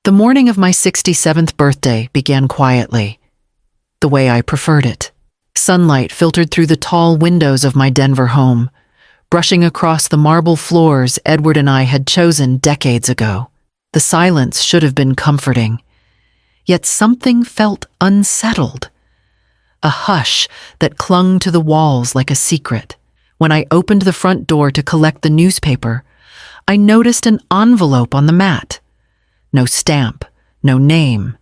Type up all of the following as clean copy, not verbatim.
The morning of my 67th birthday began quietly, the way I preferred it. Sunlight filtered through the tall windows of my Denver home, brushing across the marble floors Edward and I had chosen decades ago. The silence should have been comforting, yet something felt unsettled. A hush that clung to the walls like a secret. When I opened the front door to collect the newspaper, I noticed an envelope on the mat. No stamp, no name.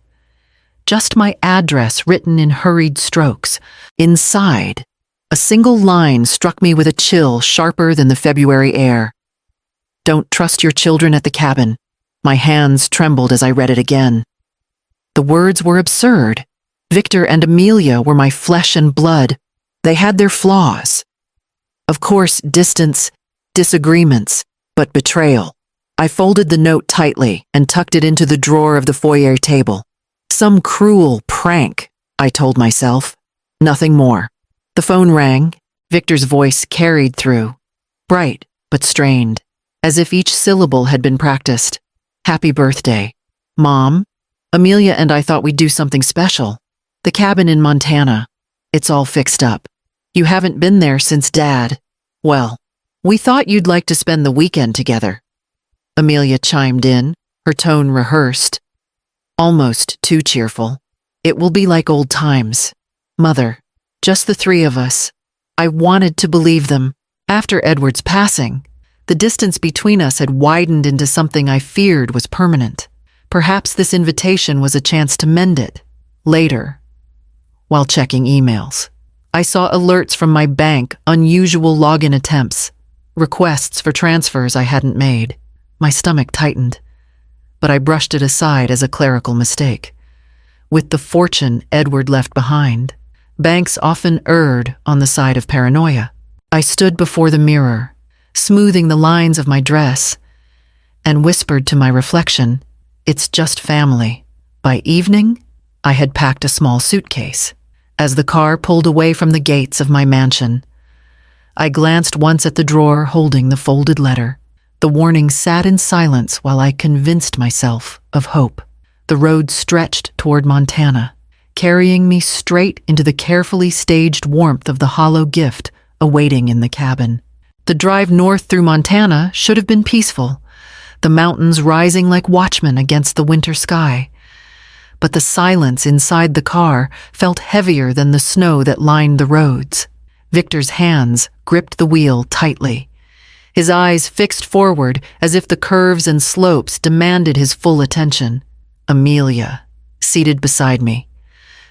Just my address written in hurried strokes. Inside, a single line struck me with a chill sharper than the February air. "Don't trust your children at the cabin." My hands trembled as I read it again. The words were absurd. Victor and Amelia were my flesh and blood. They had their flaws. Of course, distance, disagreements, but betrayal. I folded the note tightly and tucked it into the drawer of the foyer table. Some cruel prank, I told myself. Nothing more. The phone rang. Victor's voice carried through, bright but strained, as if each syllable had been practiced. "Happy birthday. Mom, Amelia and I thought we'd do something special. The cabin in Montana. It's all fixed up. You haven't been there since Dad. Well, we thought you'd like to spend the weekend together." Amelia chimed in, her tone rehearsed, almost too cheerful. "It will be like old times. Mother, just the three of us." I wanted to believe them. After Edward's passing, the distance between us had widened into something I feared was permanent. Perhaps this invitation was a chance to mend it. Later, while checking emails, I saw alerts from my bank, unusual login attempts, requests for transfers I hadn't made. My stomach tightened, but I brushed it aside as a clerical mistake. With the fortune Edward left behind, banks often erred on the side of paranoia. I stood before the mirror, smoothing the lines of my dress, and whispered to my reflection, "It's just family." By evening, I had packed a small suitcase. As the car pulled away from the gates of my mansion, I glanced once at the drawer holding the folded letter. The warning sat in silence while I convinced myself of hope. The road stretched toward Montana, carrying me straight into the carefully staged warmth of the hollow gift awaiting in the cabin. The drive north through Montana should have been peaceful, the mountains rising like watchmen against the winter sky. But the silence inside the car felt heavier than the snow that lined the roads. Victor's hands gripped the wheel tightly, his eyes fixed forward as if the curves and slopes demanded his full attention. Amelia, seated beside me,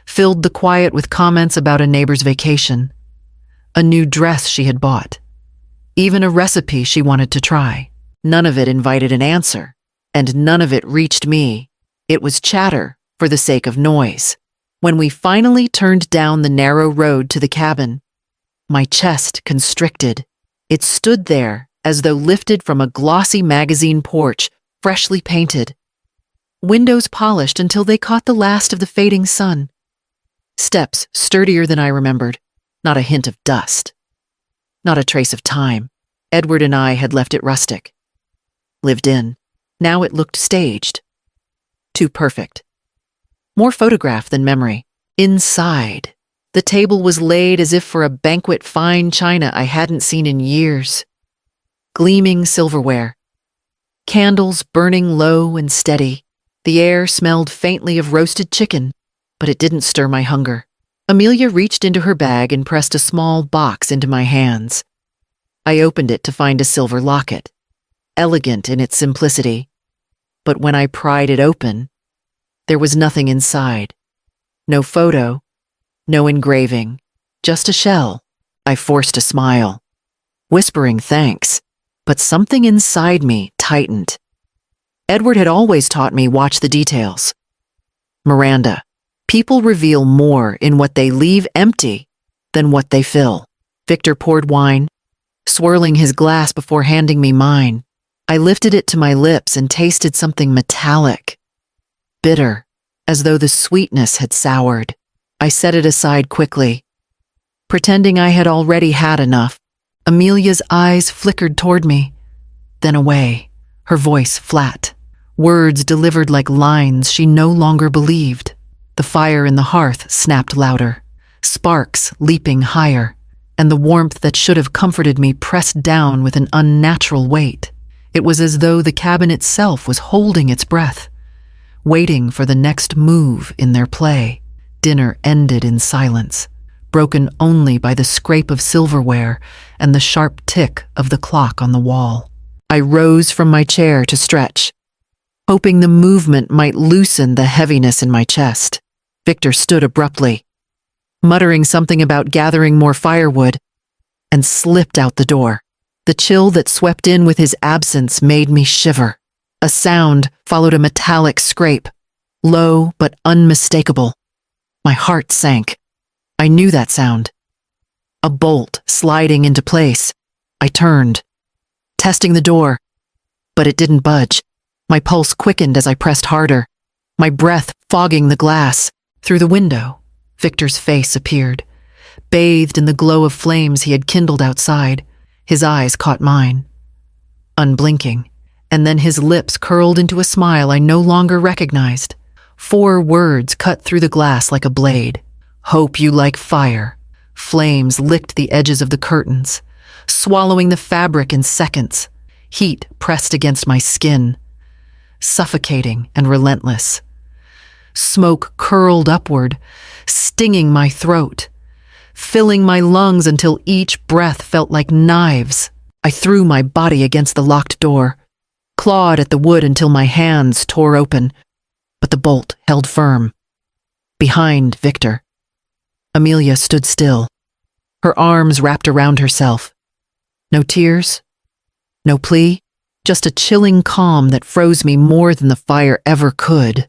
filled the quiet with comments about a neighbor's vacation, a new dress she had bought, even a recipe she wanted to try. None of it invited an answer, and none of it reached me. It was chatter for the sake of noise. When we finally turned down the narrow road to the cabin, my chest constricted. It stood there as though lifted from a glossy magazine porch, freshly painted. Windows polished until they caught the last of the fading sun. Steps sturdier than I remembered, not a hint of dust. Not a trace of time. Edward and I had left it rustic. Lived in. Now it looked staged. Too perfect. More photograph than memory. Inside, the table was laid as if for a banquet, fine china I hadn't seen in years. Gleaming silverware. Candles burning low and steady. The air smelled faintly of roasted chicken, but it didn't stir my hunger. Amelia reached into her bag and pressed a small box into my hands. I opened it to find a silver locket, elegant in its simplicity. But when I pried it open, there was nothing inside. No photo, no engraving, just a shell. I forced a smile, whispering thanks, but something inside me tightened. Edward had always taught me watch the details. Miranda, people reveal more in what they leave empty than what they fill. Victor poured wine, swirling his glass before handing me mine. I lifted it to my lips and tasted something metallic, bitter, as though the sweetness had soured. I set it aside quickly, pretending I had already had enough. Amelia's eyes flickered toward me, then away, her voice flat. words delivered like lines she no longer believed. The fire in the hearth snapped louder, sparks leaping higher, and the warmth that should have comforted me pressed down with an unnatural weight. It was as though the cabin itself was holding its breath, waiting for the next move in their play. Dinner ended in silence, broken only by the scrape of silverware and the sharp tick of the clock on the wall. I rose from my chair to stretch, hoping the movement might loosen the heaviness in my chest. Victor stood abruptly, muttering something about gathering more firewood, and slipped out the door. The chill that swept in with his absence made me shiver. A sound followed a metallic scrape, low but unmistakable. My heart sank. I knew that sound. A bolt sliding into place. I turned, testing the door, but it didn't budge. My pulse quickened as I pressed harder, my breath fogging the glass. Through the window, Victor's face appeared, bathed in the glow of flames he had kindled outside. His eyes caught mine, unblinking, and then his lips curled into a smile I no longer recognized. 4 words cut through the glass like a blade. Hope you like fire. Flames licked the edges of the curtains, swallowing the fabric in seconds. Heat pressed against my skin, suffocating and relentless. Smoke curled upward, stinging my throat, filling my lungs until each breath felt like knives. I threw my body against the locked door, clawed at the wood until my hands tore open, but the bolt held firm. Behind Victor, Amelia stood still, her arms wrapped around herself. No tears, no plea, just a chilling calm that froze me more than the fire ever could.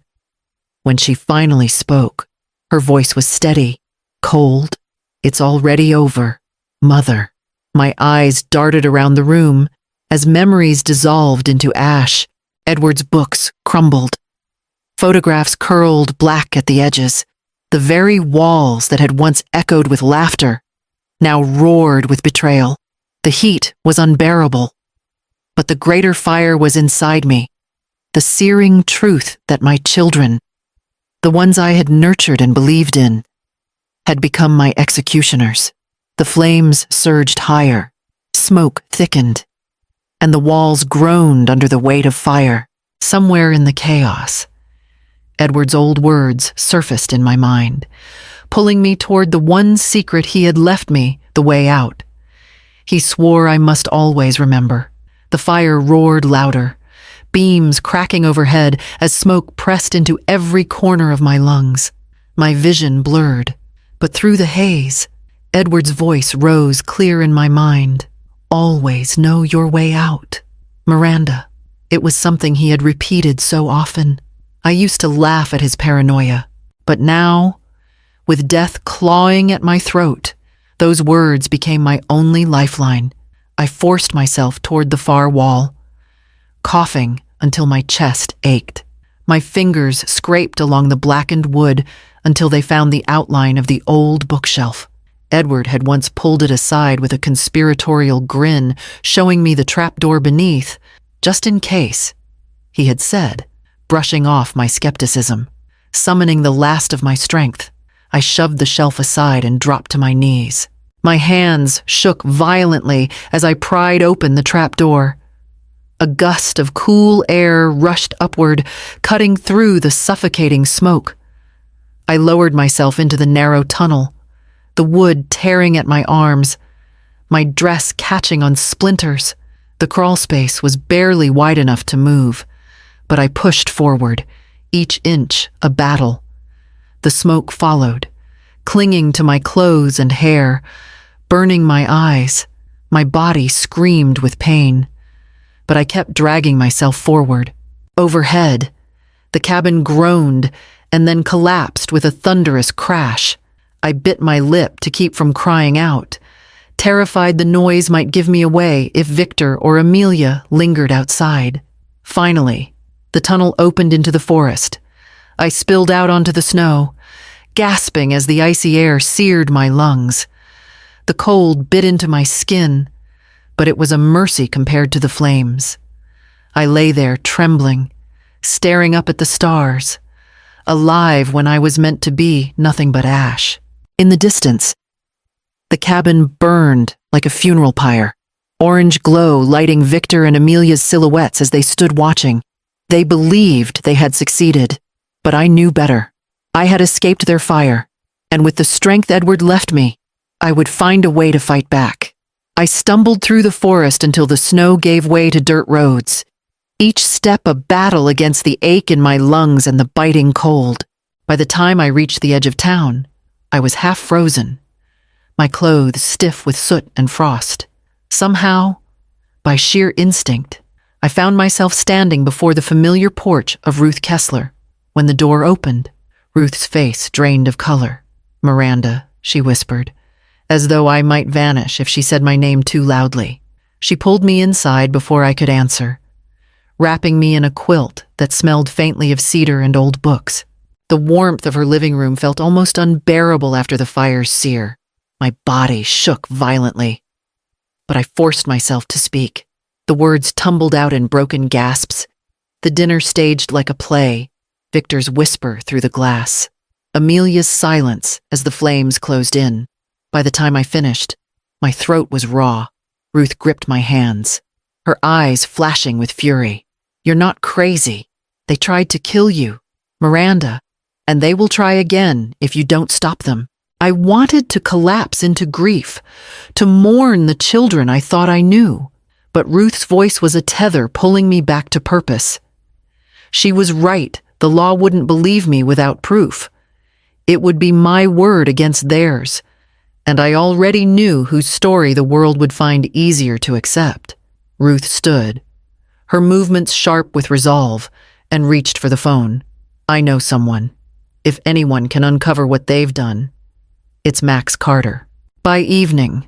When she finally spoke, her voice was steady, cold. It's already over, Mother. My eyes darted around the room as memories dissolved into ash. Edward's books crumbled. Photographs curled black at the edges. The very walls that had once echoed with laughter now roared with betrayal. The heat was unbearable, but the greater fire was inside me, the searing truth that my children, the ones I had nurtured and believed in, had become my executioners. The flames surged higher, smoke thickened, and the walls groaned under the weight of fire. Somewhere in the chaos, Edward's old words surfaced in my mind, pulling me toward the one secret he had left me, the way out. He swore I must always remember. The fire roared louder, beams cracking overhead as smoke pressed into every corner of my lungs. My vision blurred, but through the haze, Edward's voice rose clear in my mind. Always know your way out, Miranda. It was something he had repeated so often. I used to laugh at his paranoia, but now, with death clawing at my throat, those words became my only lifeline. I forced myself toward the far wall, coughing until my chest ached. My fingers scraped along the blackened wood until they found the outline of the old bookshelf. Edward had once pulled it aside with a conspiratorial grin, showing me the trapdoor beneath, just in case, he had said, brushing off my skepticism. Summoning the last of my strength, I shoved the shelf aside and dropped to my knees. My hands shook violently as I pried open the trapdoor. A gust of cool air rushed upward, cutting through the suffocating smoke. I lowered myself into the narrow tunnel, the wood tearing at my arms, my dress catching on splinters. The crawl space was barely wide enough to move, but I pushed forward, each inch a battle. The smoke followed, clinging to my clothes and hair, burning my eyes. My body screamed with pain, but I kept dragging myself forward. Overhead, the cabin groaned and then collapsed with a thunderous crash. I bit my lip to keep from crying out, terrified the noise might give me away if Victor or Amelia lingered outside. Finally, the tunnel opened into the forest. I spilled out onto the snow, gasping as the icy air seared my lungs. The cold bit into my skin, but it was a mercy compared to the flames. I lay there trembling, staring up at the stars, alive when I was meant to be nothing but ash. In the distance, the cabin burned like a funeral pyre, orange glow lighting Victor and Amelia's silhouettes as they stood watching. They believed they had succeeded, but I knew better. I had escaped their fire, and with the strength Edward left me, I would find a way to fight back. I stumbled through the forest until the snow gave way to dirt roads, each step a battle against the ache in my lungs and the biting cold. By the time I reached the edge of town, I was half frozen, my clothes stiff with soot and frost. Somehow, by sheer instinct, I found myself standing before the familiar porch of Ruth Kessler. When the door opened, Ruth's face drained of color. "Miranda," she whispered, as though I might vanish if she said my name too loudly. She pulled me inside before I could answer, wrapping me in a quilt that smelled faintly of cedar and old books. The warmth of her living room felt almost unbearable after the fire's sear. My body shook violently, but I forced myself to speak. The words tumbled out in broken gasps, the dinner staged like a play, Victor's whisper through the glass, Amelia's silence as the flames closed in. By the time I finished, my throat was raw. Ruth gripped my hands, her eyes flashing with fury. "You're not crazy. They tried to kill you, Miranda, and they will try again if you don't stop them." I wanted to collapse into grief, to mourn the children I thought I knew, but Ruth's voice was a tether pulling me back to purpose. She was right. The law wouldn't believe me without proof. It would be my word against theirs, and I already knew whose story the world would find easier to accept. Ruth stood, her movements sharp with resolve, and reached for the phone. "I know someone. If anyone can uncover what they've done, it's Max Carter." By evening,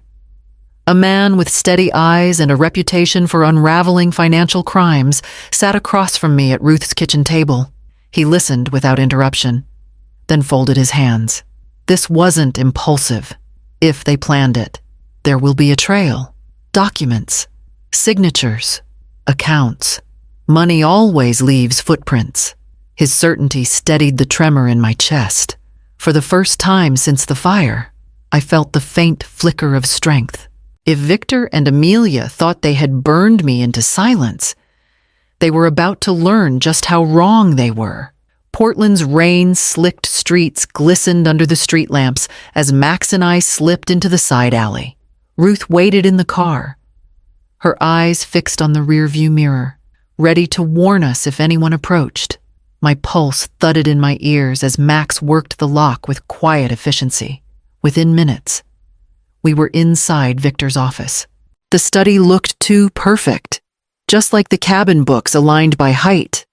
a man with steady eyes and a reputation for unraveling financial crimes sat across from me at Ruth's kitchen table. He listened without interruption, then folded his hands. "This wasn't impulsive. If they planned it, there will be a trail. Documents, signatures, accounts. Money always leaves footprints." His certainty steadied the tremor in my chest. For the first time since the fire, I felt the faint flicker of strength. If Victor and Amelia thought they had burned me into silence, they were about to learn just how wrong they were. Portland's rain-slicked streets glistened under the street lamps as Max and I slipped into the side alley. Ruth waited in the car, her eyes fixed on the rearview mirror, ready to warn us if anyone approached. My pulse thudded in my ears as Max worked the lock with quiet efficiency. Within minutes, we were inside Victor's office. The study looked too perfect, just like the cabin books aligned by height,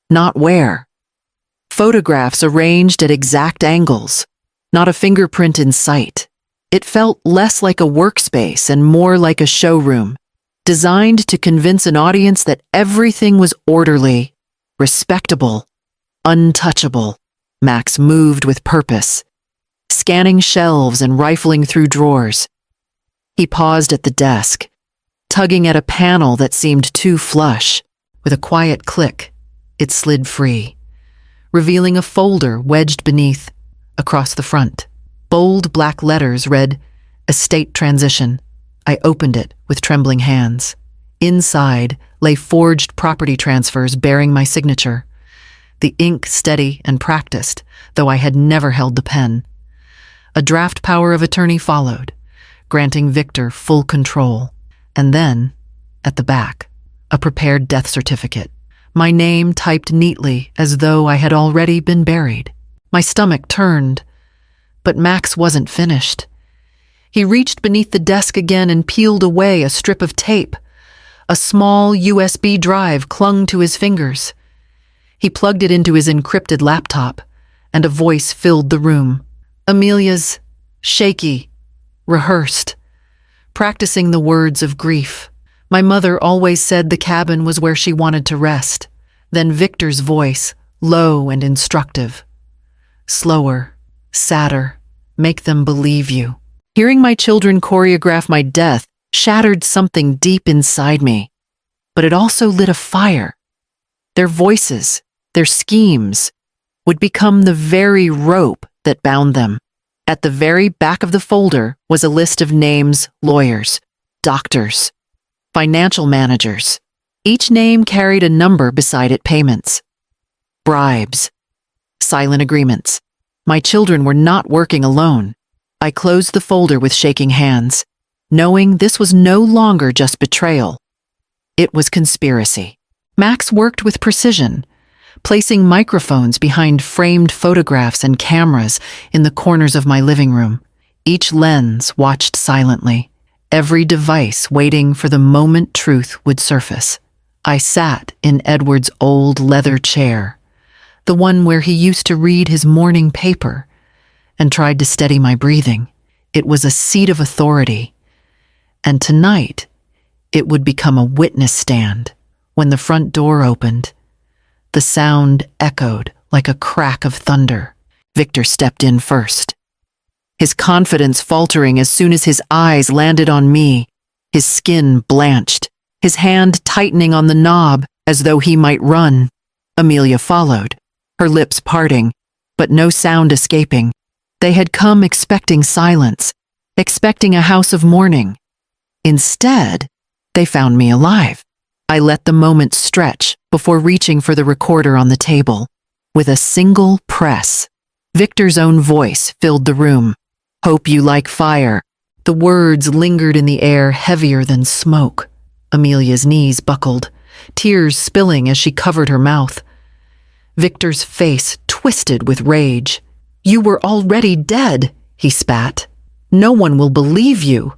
not where. Photographs arranged at exact angles, not a fingerprint in sight. It felt less like a workspace and more like a showroom, designed to convince an audience that everything was orderly, respectable, untouchable. Max moved with purpose, scanning shelves and rifling through drawers. He paused at the desk, tugging at a panel that seemed too flush. With a quiet click, it slid free, revealing a folder wedged beneath, across the front. Bold black letters read, "Estate Transition." I opened it with trembling hands. Inside lay forged property transfers bearing my signature, the ink steady and practiced, though I had never held the pen. A draft power of attorney followed, granting Victor full control. And then, at the back, a prepared death certificate, my name typed neatly as though I had already been buried. My stomach turned, but Max wasn't finished. He reached beneath the desk again and peeled away a strip of tape. A small USB drive clung to his fingers. He plugged it into his encrypted laptop, and a voice filled the room. Amelia's, shaky, rehearsed, practicing the words of grief. My mother always said the cabin was where she wanted to rest. Then Victor's voice, low and instructive. Slower, sadder, make them believe you. Hearing my children choreograph my death shattered something deep inside me, but it also lit a fire. Their voices, their schemes, would become the very rope that bound them. At the very back of the folder was a list of names: lawyers, doctors, financial managers. Each name carried a number beside it: payments, bribes, silent agreements. My children were not working alone. I closed the folder with shaking hands, knowing this was no longer just betrayal. It was conspiracy. Max worked with precision, placing microphones behind framed photographs and cameras in the corners of my living room. Each lens watched silently, every device waiting for the moment truth would surface. I sat in Edward's old leather chair, the one where he used to read his morning paper, and tried to steady my breathing. It was a seat of authority, and tonight it would become a witness stand. When the front door opened, the sound echoed like a crack of thunder. Victor stepped in first, his confidence faltering as soon as his eyes landed on me, his skin blanched, his hand tightening on the knob as though he might run. Amelia followed, her lips parting, but no sound escaping. They had come expecting silence, expecting a house of mourning. Instead, they found me alive. I let the moment stretch before reaching for the recorder on the table. With a single press, Victor's own voice filled the room. "Hope you like fire." The words lingered in the air, heavier than smoke. Amelia's knees buckled, tears spilling as she covered her mouth. Victor's face twisted with rage. "You were already dead," he spat. "No one will believe you."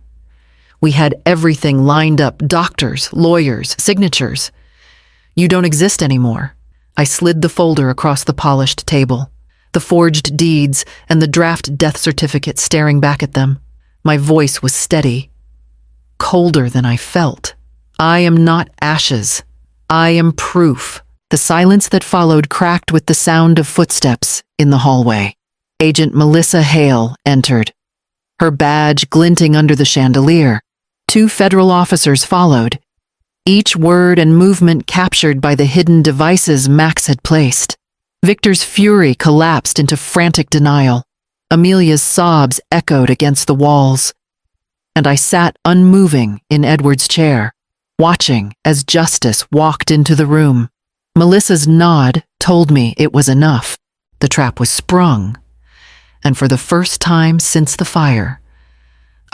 We had everything lined up: doctors, lawyers, signatures. "You don't exist anymore." I slid the folder across the polished table, the forged deeds and the draft death certificate staring back at them. My voice was steady, colder than I felt. "I am not ashes. I am proof." The silence that followed cracked with the sound of footsteps in the hallway. Agent Melissa Hale entered, her badge glinting under the chandelier. 2 federal officers followed, each word and movement captured by the hidden devices Max had placed. Victor's fury collapsed into frantic denial. Amelia's sobs echoed against the walls, and I sat unmoving in Edward's chair, watching as justice walked into the room. Melissa's nod told me it was enough. The trap was sprung, and for the first time since the fire,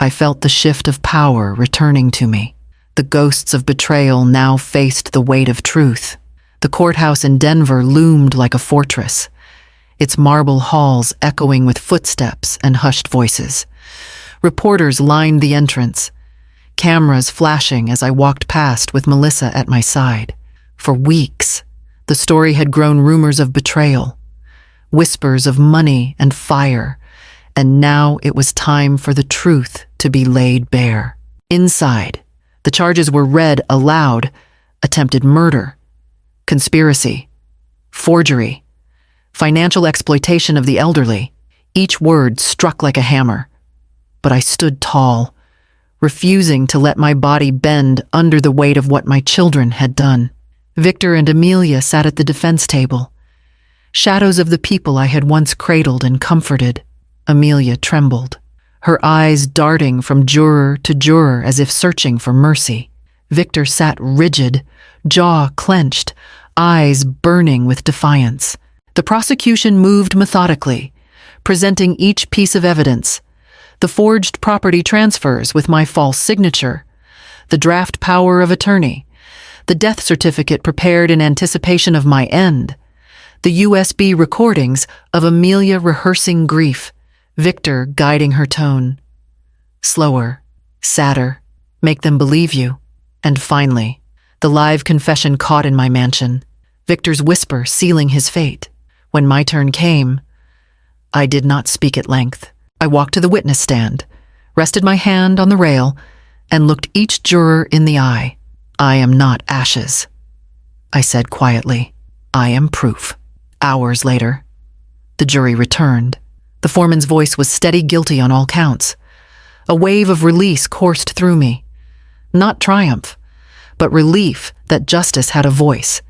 I felt the shift of power returning to me. The ghosts of betrayal now faced the weight of truth. The courthouse in Denver loomed like a fortress, its marble halls echoing with footsteps and hushed voices. Reporters lined the entrance, cameras flashing as I walked past with Melissa at my side. For weeks, the story had grown rumors of betrayal, whispers of money and fire, and now it was time for the truth to be laid bare. Inside, the charges were read aloud: attempted murder, conspiracy, forgery, financial exploitation of the elderly. Each word struck like a hammer, but I stood tall, refusing to let my body bend under the weight of what my children had done. Victor and Amelia sat at the defense table, shadows of the people I had once cradled and comforted. Amelia trembled, her eyes darting from juror to juror as if searching for mercy. Victor sat rigid, jaw clenched, eyes burning with defiance. The prosecution moved methodically, presenting each piece of evidence: the forged property transfers with my false signature, the draft power of attorney, the death certificate prepared in anticipation of my end, the USB recordings of Amelia rehearsing grief, Victor guiding her tone. Slower, sadder, make them believe you. And finally, the live confession caught in my mansion, Victor's whisper sealing his fate. When my turn came, I did not speak at length. I walked to the witness stand, rested my hand on the rail, and looked each juror in the eye. "I am not ashes," I said quietly. "I am proof." Hours later, the jury returned. The foreman's voice was steady guilty on all counts. A wave of release coursed through me. Not triumph, but relief that justice had a voice.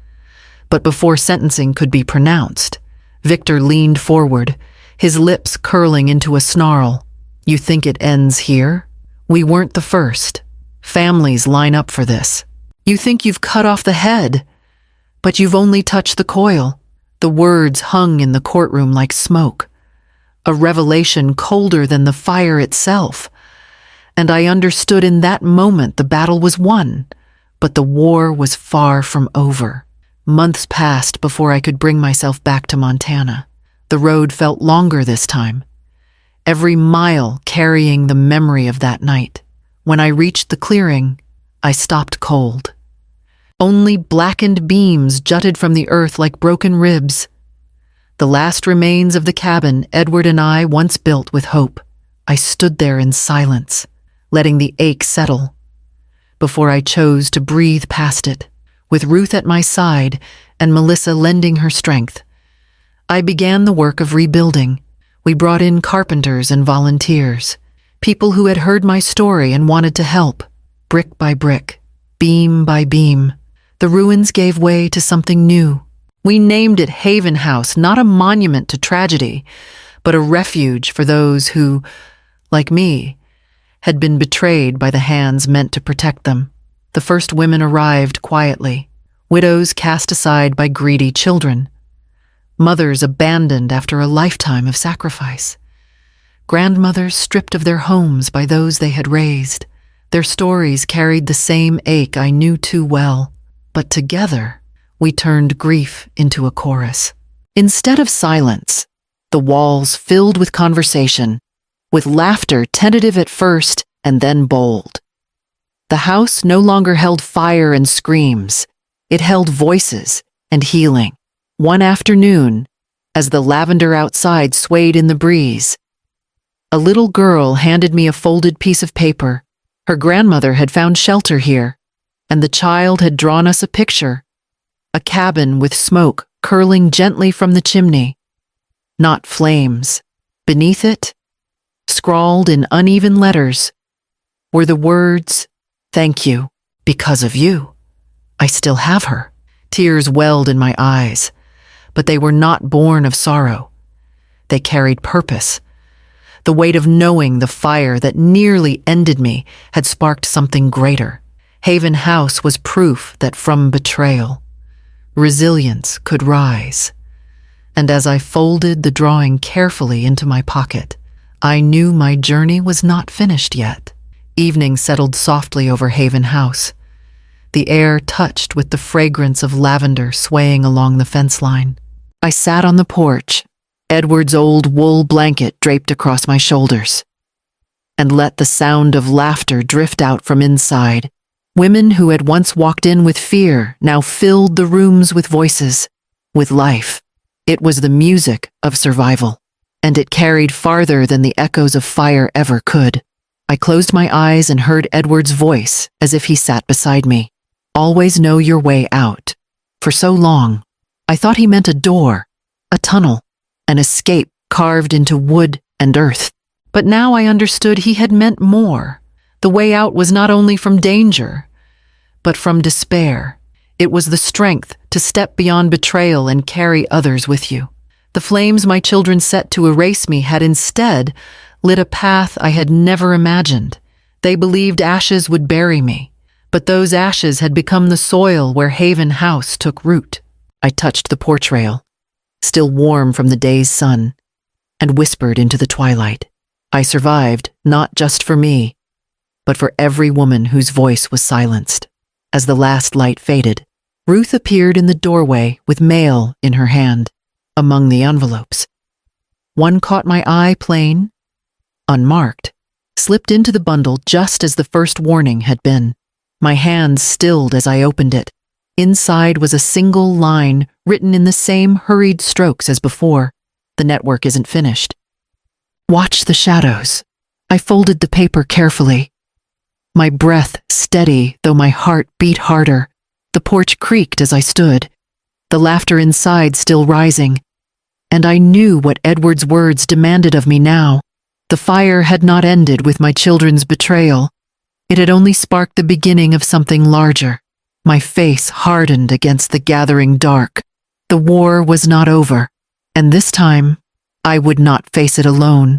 But before sentencing could be pronounced, Victor leaned forward, his lips curling into a snarl. "You think it ends here? We weren't the first. Families line up for this. You think you've cut off the head, but you've only touched the coil." The words hung in the courtroom like smoke, a revelation colder than the fire itself. And I understood in that moment the battle was won, but the war was far from over. Months passed before I could bring myself back to Montana. The road felt longer this time, every mile carrying the memory of that night. When I reached the clearing, I stopped cold. Only blackened beams jutted from the earth like broken ribs. The last remains of the cabin Edward and I once built with hope. I stood there in silence, letting the ache settle, before I chose to breathe past it. With Ruth at my side and Melissa lending her strength, I began the work of rebuilding. We brought in carpenters and volunteers, people who had heard my story and wanted to help. Brick by brick, beam by beam, the ruins gave way to something new. We named it Haven House, not a monument to tragedy, but a refuge for those who, like me, had been betrayed by the hands meant to protect them. The first women arrived quietly, widows cast aside by greedy children, mothers abandoned after a lifetime of sacrifice, grandmothers stripped of their homes by those they had raised. Their stories carried the same ache I knew too well, but together we turned grief into a chorus. Instead of silence, the walls filled with conversation, with laughter tentative at first and then bold. The house no longer held fire and screams. It held voices and healing. One afternoon, as the lavender outside swayed in the breeze, a little girl handed me a folded piece of paper. Her grandmother had found shelter here, and the child had drawn us a picture, a cabin with smoke curling gently from the chimney, not flames. Beneath it, scrawled in uneven letters, were the words, "Thank you, because of you. I still have her." Tears welled in my eyes, but they were not born of sorrow. They carried purpose. The weight of knowing the fire that nearly ended me had sparked something greater. Haven House was proof that from betrayal, resilience could rise. And as I folded the drawing carefully into my pocket, I knew my journey was not finished yet. Evening settled softly over Haven House, the air touched with the fragrance of lavender swaying along the fence line. I sat on the porch, Edward's old wool blanket draped across my shoulders, and let the sound of laughter drift out from inside. Women who had once walked in with fear now filled the rooms with voices, with life. It was the music of survival, and it carried farther than the echoes of fire ever could. I closed my eyes and heard Edward's voice as if he sat beside me. "Always know your way out." For so long, I thought he meant a door, a tunnel, an escape carved into wood and earth. But now I understood he had meant more. The way out was not only from danger, but from despair. It was the strength to step beyond betrayal and carry others with you. The flames my children set to erase me had instead lit a path I had never imagined. They believed ashes would bury me, but those ashes had become the soil where Haven House took root. I touched the porch rail, still warm from the day's sun, and whispered into the twilight. I survived, not just for me, but for every woman whose voice was silenced. As the last light faded, Ruth appeared in the doorway with mail in her hand, among the envelopes. One caught my eye plain, unmarked, slipped into the bundle just as the first warning had been. My hand stilled as I opened it. Inside was a single line written in the same hurried strokes as before. "The network isn't finished. Watch the shadows." I folded the paper carefully, my breath steady though my heart beat harder. The porch creaked as I stood, the laughter inside still rising, and I knew what Edward's words demanded of me now. The fire had not ended with my children's betrayal. It had only sparked the beginning of something larger. My face hardened against the gathering dark. The war was not over, and this time I would not face it alone.